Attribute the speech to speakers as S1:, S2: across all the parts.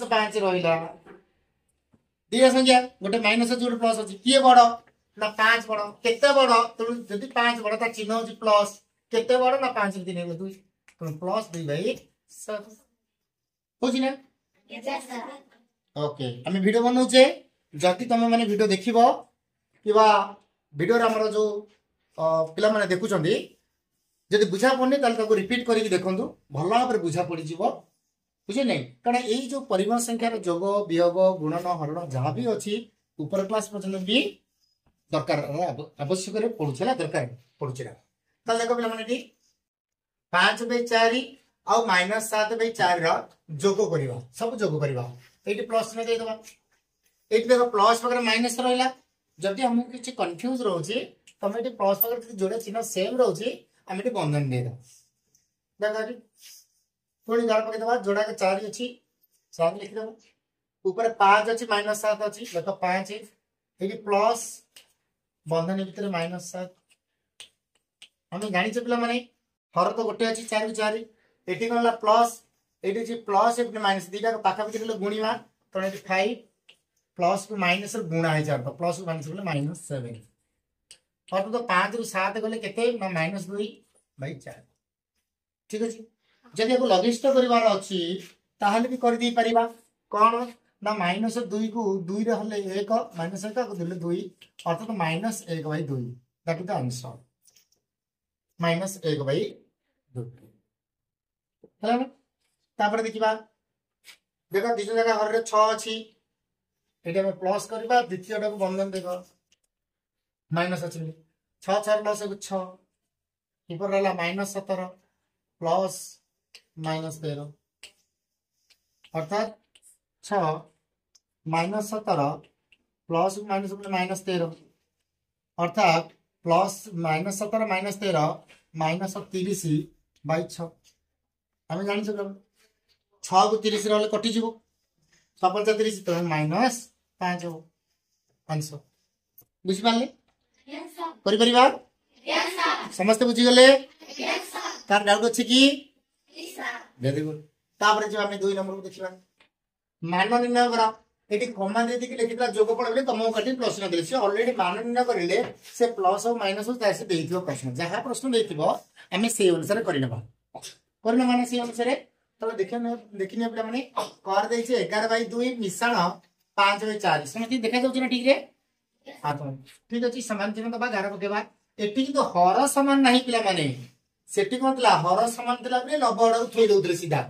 S1: 5 रहिला दिया संख्या गोटे माइनस अछि गोटे प्लस अछि किए बड़ ना 5 बड़ केते बड़ तो जदि 5 बड़ ता चिन्ह अछि प्लस केते बड़ ना 5 रे 3 2 तो प्लस 2 बाई 7 होछि ना
S2: यस सर
S1: ओके आम वीडियो बनाऊे जदि तुम मैंने वीडियो देखिबो किबा वीडियो रे हमर जो पिला माने देखुछन जदि बुझा पड़ने ताल ताको रिपीट करके देखंतु भल भाबरे बुझा पड़ी जीवो बुझे नहीं कारण यही जो परिमाण संख्यार जोग वियोग गुणन हरण जहाँ भी अच्छी ऊपर क्लास पर्यटन भी दरकार आवश्यक पड़ूला दरकार पड़ूला देखो पे 5/4 आउ -7/4 जोग करवा सब जोग करवा ये प्लस में देदबा ये देखो प्लस पाखे माइनस रहा जदि हमको किसी कन्फ्यूज रोचे तुम ये प्लस पाखे जोड़ा चिन्ह सेम रोचे आम ये बंधन देद देख पुणी गाड़ पकईदे जोड़ा 4 अच्छी 7 लिखिदेव ऊपर 5 अच्छी -7 अच्छी देख 5 ये प्लस बंधन भितर -7 आम जाचे पे मैंने हर तो गोटे अच्छी 4 ये कौन प्लस ये प्लस माइनस दीटा पाखापाखि गुणा तो ये 5 प्लस को माइनस गुणा है चार प्लस को माइनस गले -7 और तो 5 रु 7 गले केते -2/4 ठीक अच्छे जदि आपको लघिष्ठ करार अच्छी ताहले भी कर दे परिबा कौन ना -2 को 2 रे हले 1 -1 को दिले 2 अर्थात -1/2 दैट इज द आंसर -1/2 ହେଲା ना तापर देखिबा देखो द्वितीय जगह घर रे 6 अछि एटा हम प्लस करबा द्वितीयटा को बंधन देखो माइनस अछि 6 4 प्लस 6 ऊपर रहला -17 प्लस -13 अर्थात 6 -17 प्लस -13 अर्थात प्लस -17 -13 -30/6 आम जानी 6 को 30 रे कटिज सफल 30 तो -5 हो आंसर बुझिपारे समस्त बुझीगले तार डाउट अच्छे कि वेरी गुड तापर जो आम 2 नंबर को देखा मान निर्णय करा ये कमा दे लिखा जोगफल बोले तुमको कटी प्रश्न दे अलरेडी मान निर्णय करेंगे से प्लस और माइनस से प्रश्न जहाँ प्रश्न देखो आम से अनुसार करना माने से अनुसार तो देखने पे मैंने कर दे 11/2 मिश्रण 5/4 समझ देखा जाऊँ ठीक है हाँ तो ठीक अच्छे सामान चिन्ह दबा गार पकेबा एटी किंतु हर सामान नहीं पिला माने सेठी कौन थला हर सामान थला बले लबड़ थोई दउतले सीधा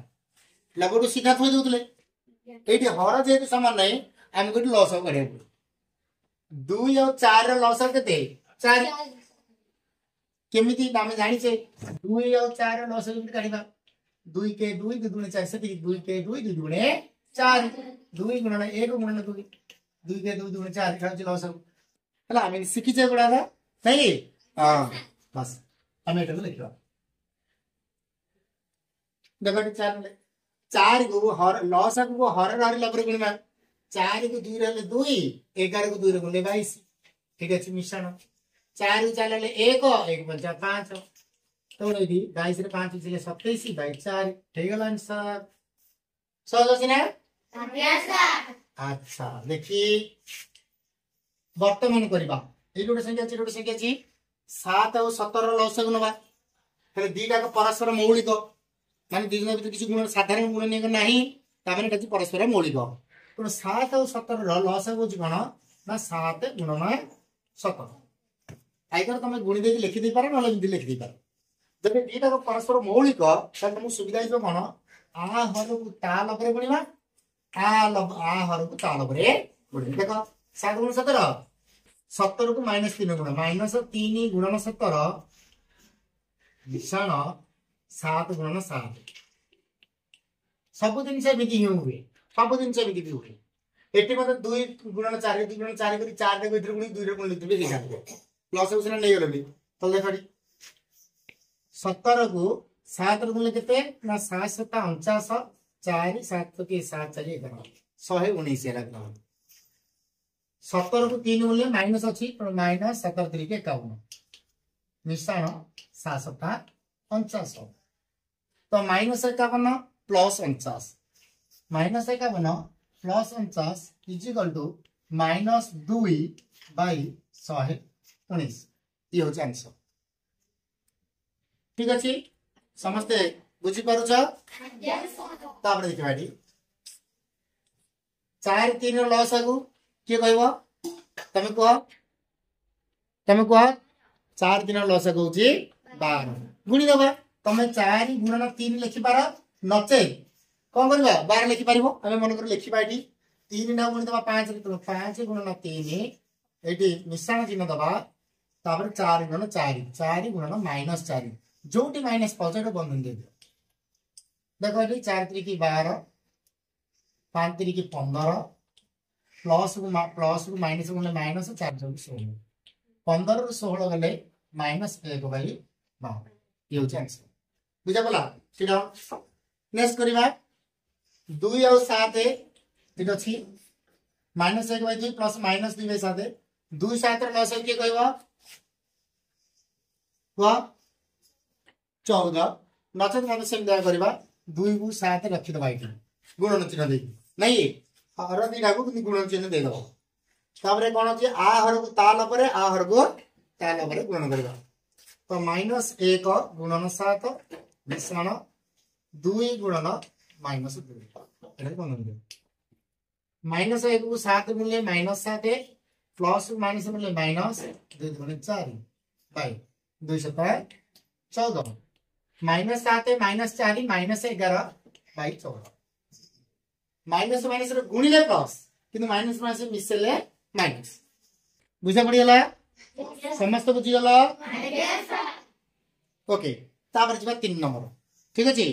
S1: लबड़ सीधा थोई दउतले एटी हर जेतु सामान नहीं हम कोठी लॉस हो करे 2 और 4 रो लॉस केते 4 केमिति नाम जानि छे 2 और 4 रो लॉस केमिति काढिबा 2 के 2 2 गुणे 4 से 2 के 2 2 गुणे 4 2 गुणन 1 गुणन 2 2 के 2 गुणे 4 खाची लॉस हला आमे सिखि जे गुडा नहीं हां बस आमे एटा लिखवा देखो 4 को हर लॉस को हर रे लबरे गुणा 4 को 2 रे 2 11 को 2 रे गुणे 22 ठीक अछि मिश्रण 4 को 4 ले 1 1 5 5 तो ये 22 रे 5 से 27/4 ठीक है आंसर सहज अछि ना
S2: यस सर
S1: अच्छा देखिए वर्तमान करबा ए गोटे संख्या अछि 7 और 17 रो लॉस गुणवा फिर दीटा को परस्पर मौलिक माने दी जन किसी गुण साधारण गुण नहीं नाही ता माने कछि परस्पर मौलिक तो 7 और 17 रो लॉस होछि कोन ना 7 गुणन 17 आइकर तुम गुणी दे लिखि दे पारो न लिखि दे पारो जब दीटा को परस्पर मौलिक तब तुमको सुविधा हो कौन आ हर को ता लबरे गुणिबा आ हर को ता लबरे गुणिबा देखो 7 गुण 17 17 को -3 गुण -3 गुणन 17 मिश्रण 7 गुणन 7 सब दिन से विधि हुए सब दिन से विधि हुए एटी मतलब 2 गुणन 4 2 गुणन 4 करी 4 रे भीतर गुणी 2 रे गुण लिखबे देखा प्लस उसने नहीं गलबी तो देखो 17 को 7 रे गुण केते ना 7 7 49 4 7 के 7 4 11 119 लगना 17 को 3 गुणले माइनस अछि तो माइनस 17 3 के 51 मिश्रण 7 7 49 तो -51 + 49 minus 51 plus 49 equal to minus 2 by 119 ये हूँ आंसर। ठीक अच्छे समस्ते बुझी पारुछ। तापर देखिबा एठी 4 3 रो लॉस आगु के कहबो तमे कह 4 3 रो लॉस आगु होची 12 गुणी दबा तमे 4 गुणन 3 लिखि पार नचे कोन करबा 12 लिखि पारिबो हम मन कर लिखिबा एठी 3 ना गुणी दबा 5 रे 5 गुणन 3 एठी मिश्रण चिन्ह दबा तापर 4 गुणन 4 गुणन -4 जोटी माइनस पाउछ एटा बंधन दे दियो देखो एठी 4 3 की 12 5 3 की 15 प्लस को माइनस को माइनस 4 जो 16 15 ରୁ 16 गले -1 बाई 12 ये होची आंसर बुझा पला सीधा नेक्स्ट करिबा 2 और 7 ठीक अछि -1 बाई 2 प्लस -2 बाई 7 2 7 ର लॉस के कहबो को 14 नचत मतलब सेम दया करबा 2 को 7 रखि दबा एठी गुणन चिन्ह दे नहीं हर दिटा को गुणन चिन्ह दे दबो तापरे कोन अछि आ हर को ताल परे आ हर को ताल परे गुणन करबा तो -1 गुणन 7 मिश्रण 2 गुणन -2 एटा कोन दे -1 को 7 गुणले -7 प्लस को माइनस गुणले -2 गुणन 4 बाई 2 7 14 -7 -4 -11 बाई 14 माइनस माइनस रे गुणिले प्लस किंतु माइनस माइनस मिसले माइनस बुझा पड़ियला समस्त बुझिगला ओके तापर जिबा 3 नंबर ठीक अछि।